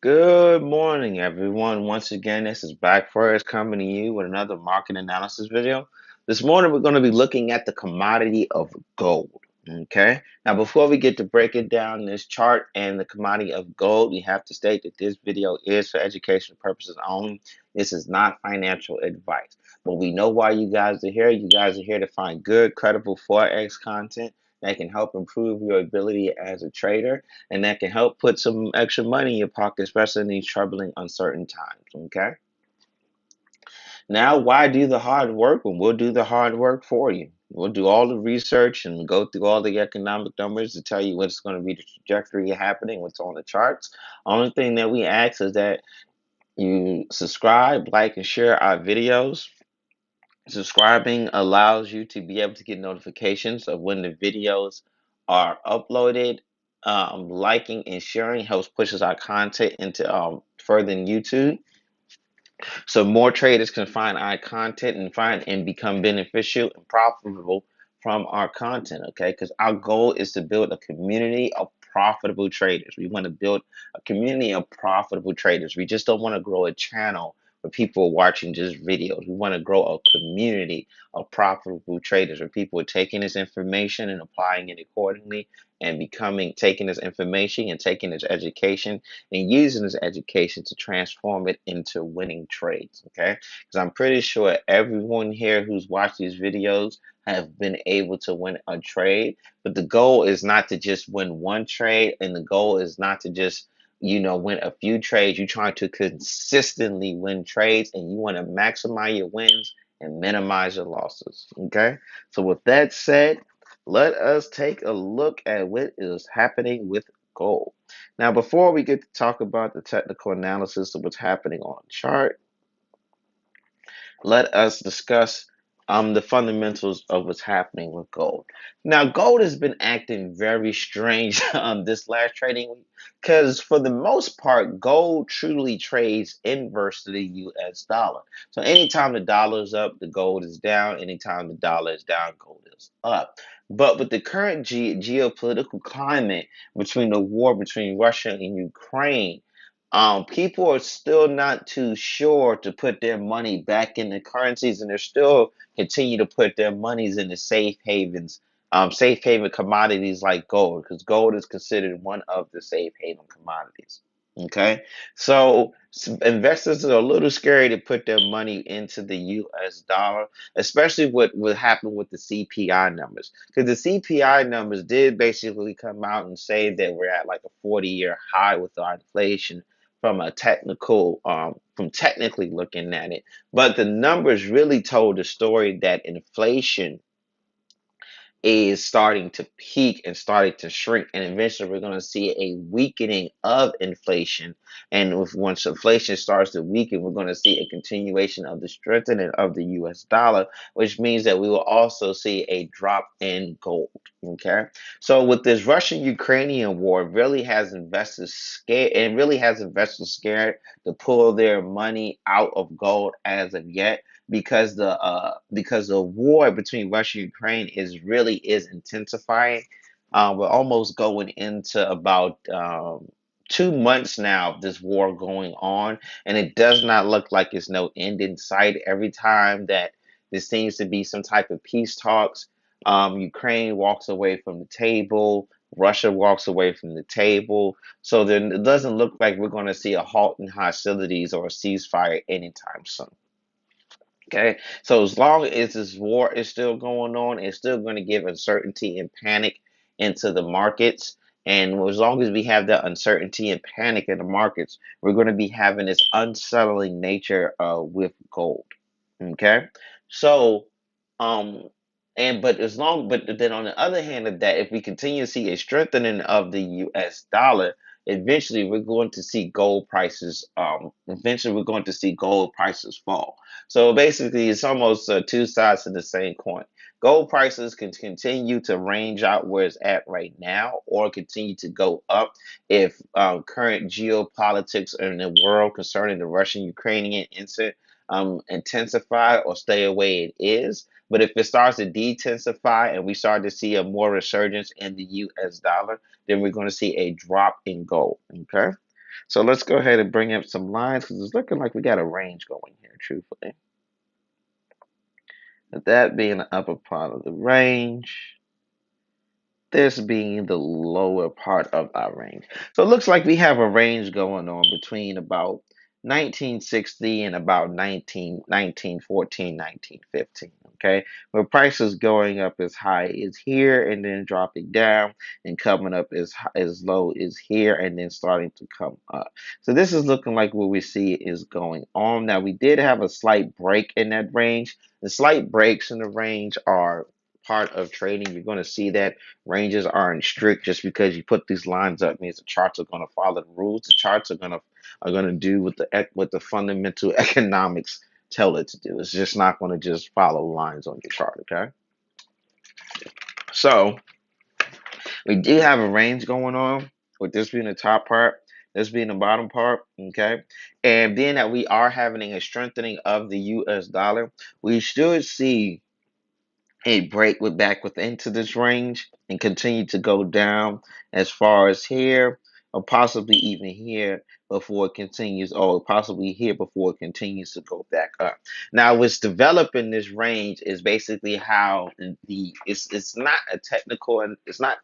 Good morning, everyone. Once again, this is Black Forex coming to you with another market analysis video. This morning, we're going to be looking at the commodity of gold. Okay. Now, before we get to breaking down this chart and the commodity of gold, we have to state that this video is for educational purposes only. This is not financial advice. But we know why you guys are here. You guys are here to find good, credible Forex content that can help improve your ability as a trader and that can help put some extra money in your pocket, especially in these troubling, uncertain times. Okay. Now, why do the hard work when we'll do the hard work for you? We'll do all the research and go through all the economic numbers to tell you what's going to be the trajectory happening, what's on the charts. Only thing that we ask is that you subscribe, like, and share our videos. Subscribing allows you to be able to get notifications of when the videos are uploaded. Liking and sharing helps pushes our content into further in YouTube, so more traders can find our content and find and become beneficial and profitable from our content. Okay, because our goal is to build a community of profitable traders. We want to build a community of profitable traders. We just don't want to grow a channel where people are watching just videos. We want to grow a community of profitable traders where people are taking this information and applying it accordingly and becoming taking this information and taking this education and using this education to transform it into winning trades. Okay, because I'm pretty sure everyone here who's watched these videos have been able to win a trade, but the goal is not to just win one trade, and the goal is not to just win a few trades. You're trying to consistently win trades, and you want to maximize your wins and minimize your losses. Okay, so with that said, let us take a look at what is happening with gold. Now, before we get to talk about the technical analysis of what's happening on the chart, let us discuss the fundamentals of what's happening with gold. Now, gold has been acting very strange this last trading week because, for the most part, gold truly trades inverse to the US dollar. So, anytime the dollar is up, the gold is down. Anytime the dollar is down, gold is up. But with the current geopolitical climate between the war between Russia and Ukraine, people are still not too sure to put their money back in the currencies, and they're still continue to put their monies in the safe havens, safe haven commodities like gold, because gold is considered one of the safe haven commodities. Okay, so investors are a little scary to put their money into the U.S. dollar, especially what happened with the CPI numbers, because the CPI numbers did basically come out and say that we're at like a 40-year high with our inflation from technically looking at it. But the numbers really told the story that inflation is starting to peak and starting to shrink, and eventually we're going to see a weakening of inflation. And once inflation starts to weaken, we're going to see a continuation of the strengthening of the US dollar, which means that we will also see a drop in gold. Okay, so with this Russian-Ukrainian war, it really has investors scared, and really has investors scared to pull their money out of gold as of yet, because the war between Russia and Ukraine is intensifying. We're almost going into about 2 months now of this war going on, and it does not look like it's no end in sight. Every time that there seems to be some type of peace talks, Ukraine walks away from the table. Russia walks away from the table. So then it doesn't look like we're going to see a halt in hostilities or a ceasefire anytime soon. Okay, so as long as this war is still going on, it's still going to give uncertainty and panic into the markets. And as long as we have that uncertainty and panic in the markets, we're going to be having this unsettling nature with gold. Okay, so um, but then on the other hand of that, if we continue to see a strengthening of the U.S. dollar, eventually we're going to see gold prices. Eventually we're going to see gold prices fall. So basically, it's almost two sides to the same coin. Gold prices can continue to range out where it's at right now, or continue to go up if current geopolitics in the world concerning the Russian-Ukrainian incident intensify or stay the way it is. But if it starts to detensify and we start to see a more resurgence in the U.S. dollar, then we're going to see a drop in gold. Okay. So let's go ahead and bring up some lines because it's looking like we got a range going here, truthfully. With that being the upper part of the range, this being the lower part of our range. So it looks like we have a range going on between about 1960 and about 1914, 1915. Okay, where prices going up as high as here and then dropping down and coming up as low as here and then starting to come up. So this is looking like what we see is going on. Now we did have a slight break in that range. The slight breaks in the range are part of trading. You're going to see that ranges aren't strict just because you put these lines up means the charts are going to follow the rules. The charts are going to do what the fundamental economics tell it to do. It's just not going to just follow lines on your chart, okay? So we do have a range going on with this being the top part, this being the bottom part, okay? And being that we are having a strengthening of the US dollar, we should see a break with back into this range and continue to go down as far as here or possibly even here before it continues or possibly here before it continues to go back up. Now what's developing this range is basically how it's not a technical and it's not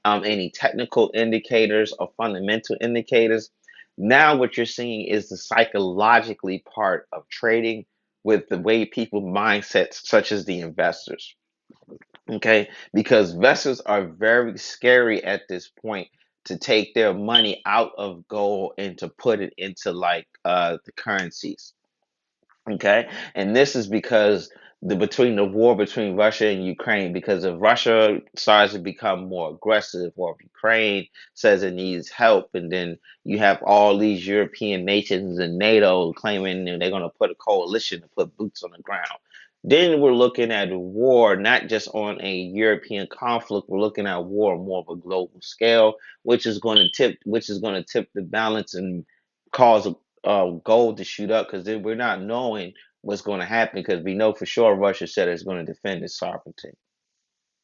any technical indicators or fundamental indicators. Now what you're seeing is the psychologically part of trading with the way people mindsets such as the investors. Okay, because investors are very scary at this point to take their money out of gold and to put it into like the currencies. Okay, and this is because the war between Russia and Ukraine, because if Russia starts to become more aggressive, or if Ukraine says it needs help, and then you have all these European nations and NATO claiming they're going to put a coalition to put boots on the ground. Then we're looking at a war, not just on a European conflict. We're looking at war on more of a global scale, which is going to tip the balance and cause gold to shoot up because we're not knowing what's going to happen because we know for sure Russia said it's going to defend its sovereignty.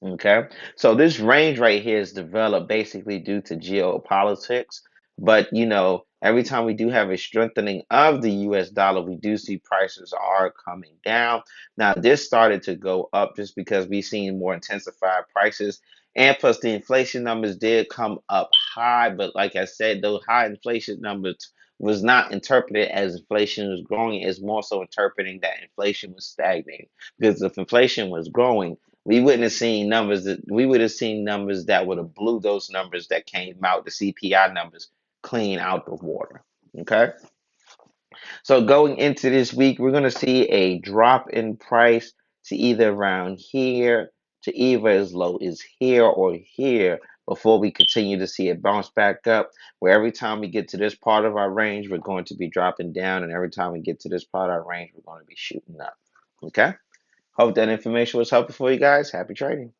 Okay, so this range right here is developed basically due to geopolitics. But every time we do have a strengthening of the US dollar, we do see prices are coming down. Now, this started to go up just because we've seen more intensified prices. And plus, the inflation numbers did come up high. But like I said, those high inflation numbers was not interpreted as inflation was growing, it's more so interpreting that inflation was stagnating. Because if inflation was growing, we would have seen numbers that would have blew those numbers that came out, the CPI numbers, clean out the water. Okay. So going into this week, we're gonna see a drop in price to either around here to either as low as here or here before we continue to see it bounce back up. Where every time we get to this part of our range, we're going to be dropping down, and every time we get to this part of our range, we're going to be shooting up. Okay. Hope that information was helpful for you guys. Happy trading.